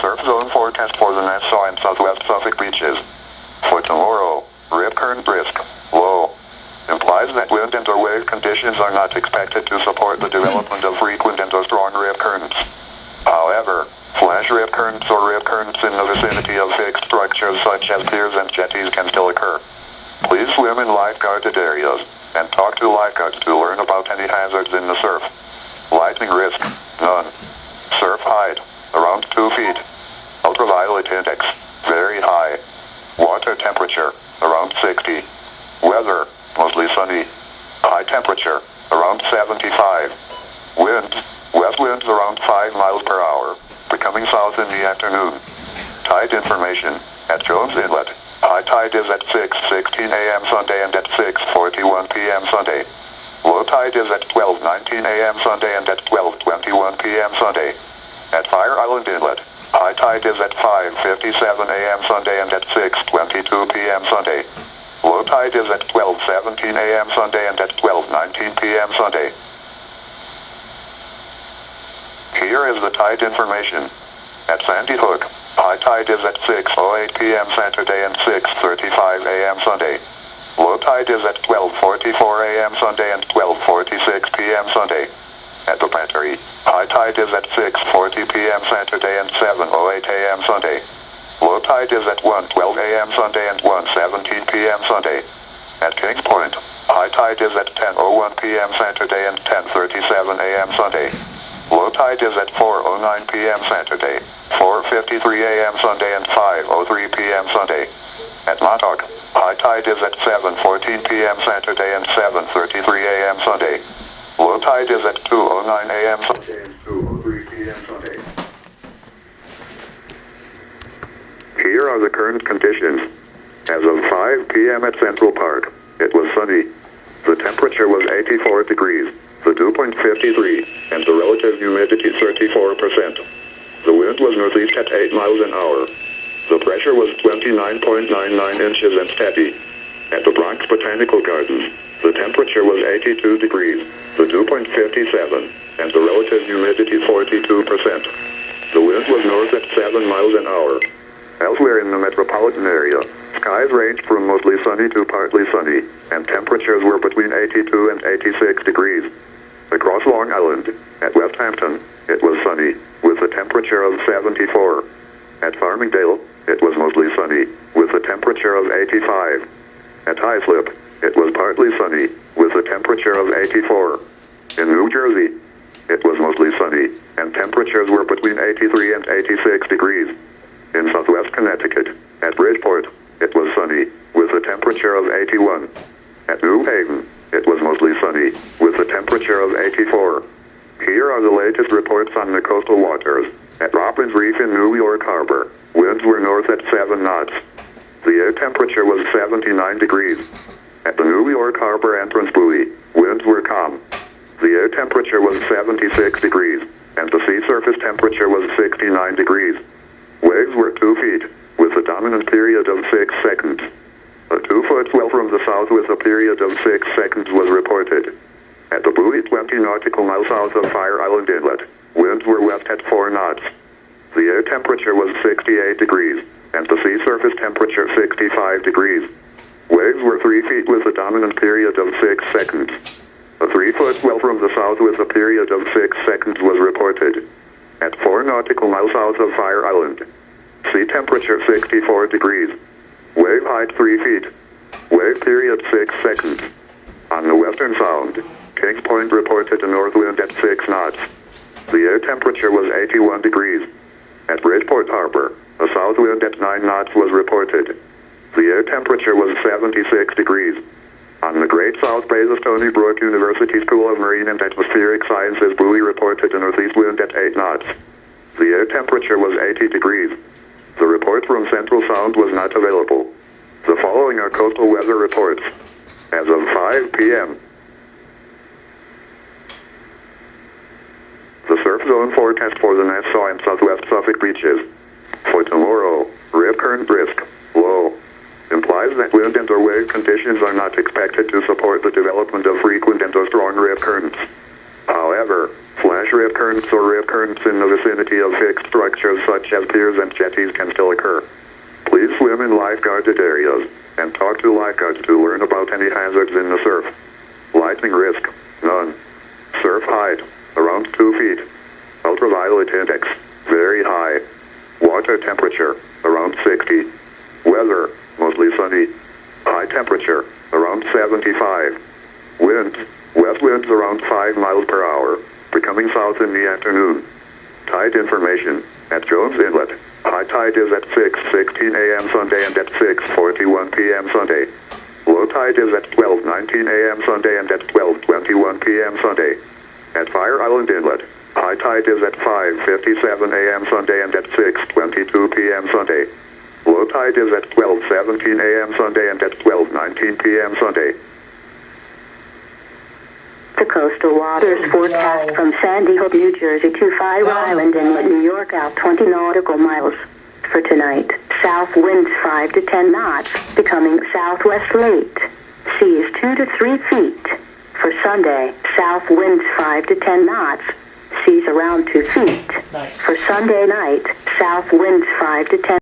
surf zone forecast for the Nassau and southwest Suffolk beaches. For tomorrow, rip current brisk, low. Implies that wind and or wave conditions are not expected to support the development of frequent and or strong rip currents. However, flash rip currents or rip currents in the vicinity of fixed structures such as piers and jetties can still occur. Please swim in lifeguarded areas and talk to lifeguards to learn about any hazards in the surf. Lightning risk, none. Surf height, around 2 feet. Ultraviolet index, very high. Water temperature, around 60. Weather, mostly sunny. High temperature, around 75. Winds, west winds around 5 miles per hour, becoming south in the afternoon. Tide information, at Jones Inlet. High tide is at 6:16 a.m. Sunday and at 6:41 p.m. Sunday. Low tide is at 12:19 a.m. Sunday and at 12:21 p.m. Sunday. At Fire Island Inlet, high tide is at 5:57 a.m. Sunday and at 6:22 p.m. Sunday. Low tide is at 12:17 a.m. Sunday and at 12:19 p.m. Sunday. Here is the tide information. At Sandy Hook, high tide is at 6:08 p.m. Saturday and 6:35 a.m. Sunday. Low tide is at 12:44 a.m. Sunday and 12:46 p.m. Sunday. At the Battery, high tide is at 6:40 p.m. Saturday and 7:08 a.m. Sunday. Low tide is at 1:12 a.m. Sunday and 1:17 p.m. Sunday. At Kings Point, high tide is at 10:01 p.m. Saturday and 10:37 a.m. Sunday. Low tide is at 4:09 p.m. Saturday, 4:53 a.m. Sunday and 5:03 p.m. Sunday. At Montauk, high tide is at 7:14 p.m. Saturday and 7:33 a.m. Sunday. Low tide is at 2:09 a.m. Sunday and 2:03 p.m. Sunday. Here are the current conditions. As of 5 p.m. at Central Park, it was sunny. The temperature was 84 degrees, the dew point 53, and the relative humidity 34%. The wind was northeast at 8 miles an hour. The pressure was 29.99 inches and steady. At the Bronx Botanical Gardens, the temperature was 82 degrees, the dew point 57, and the relative humidity 42%. The wind was north at 7 miles an hour. Elsewhere in the metropolitan area, skies ranged from mostly sunny to partly sunny, and temperatures were between 82 and 86 degrees. Across Long Island, at West Hampton, it was sunny, with a temperature of 74. At Farmingdale, it was mostly sunny, with a temperature of 85. At Islip, it was partly sunny, with a temperature of 84. In New Jersey, it was mostly sunny, and temperatures were between 83 and 86 degrees. In southwest Connecticut, at Bridgeport, it was sunny, with a temperature of 81. At New Haven, it was mostly sunny, with a temperature of 84. Here are the latest reports on the coastal waters. At Robbins Reef in New York Harbor, winds were north at 7 knots. The air temperature was 79 degrees. At the New York Harbor entrance buoy, winds were calm. The air temperature was 76 degrees, and the sea surface temperature was 69 degrees. Waves were 2 feet, with a dominant period of 6 seconds. A 2-foot swell from the south with a period of 6 seconds was reported. At the buoy 20 nautical miles south of Fire Island Inlet, winds were west at 4 knots. The air temperature was 68 degrees, and the sea surface temperature 65 degrees. Waves were 3 feet with a dominant period of 6 seconds. A 3-foot swell from the south with a period of 6 seconds was reported. At 4 nautical miles south of Fire Island, sea temperature 64 degrees. Wave height 3 feet. Wave period 6 seconds. On the western sound, Kings Point reported a north wind at 6 knots. The air temperature was 81 degrees. At Bridgeport Harbor, a south wind at 9 knots was reported. The air temperature was 76 degrees. On the Great South Bay, the Stony Brook University School of Marine and Atmospheric Sciences buoy reported a northeast wind at 8 knots. The air temperature was 80 degrees. The report from Central Sound was not available. The following are coastal weather reports. As of 5 p.m., the surf zone forecast for the Nassau and southwest Suffolk beaches. For tomorrow, rip current brisk, low. Implies that wind and or wave conditions are not expected to support the development of frequent and or strong rip currents. However, flash rip currents or rip currents in the vicinity of fixed structures such as piers and jetties can still occur. Please swim in lifeguarded areas and talk to lifeguards to learn about any hazards in the surf. Lightning risk, none. Surf height, around 2 feet. Ultraviolet index, very high. Water temperature, around 60. Weather, mostly sunny. High temperature, around 75. Winds, west winds around 5 miles per hour, becoming south in the afternoon. Tide information, at Jones Inlet. High tide is at 6:16 a.m. Sunday and at 6:41 p.m. Sunday. Low tide is at 12:19 a.m. Sunday and at 12:21 p.m. Sunday. At Fire Island Inlet, high tide is at 5:57 a.m. Sunday and at 6:22 p.m. Sunday. Low tide is at 12:17 a.m. Sunday and at 12:19 p.m. Sunday. The coastal waters forecast from Sandy Hook, New Jersey to Fire Island Inlet, New York out 20 nautical miles. For tonight, south winds 5 to 10 knots, becoming southwest late. Seas 2 to 3 feet. For Sunday, south winds 5 to 10 knots, seas around 2 feet. Nice. For Sunday night, south winds 5 to 10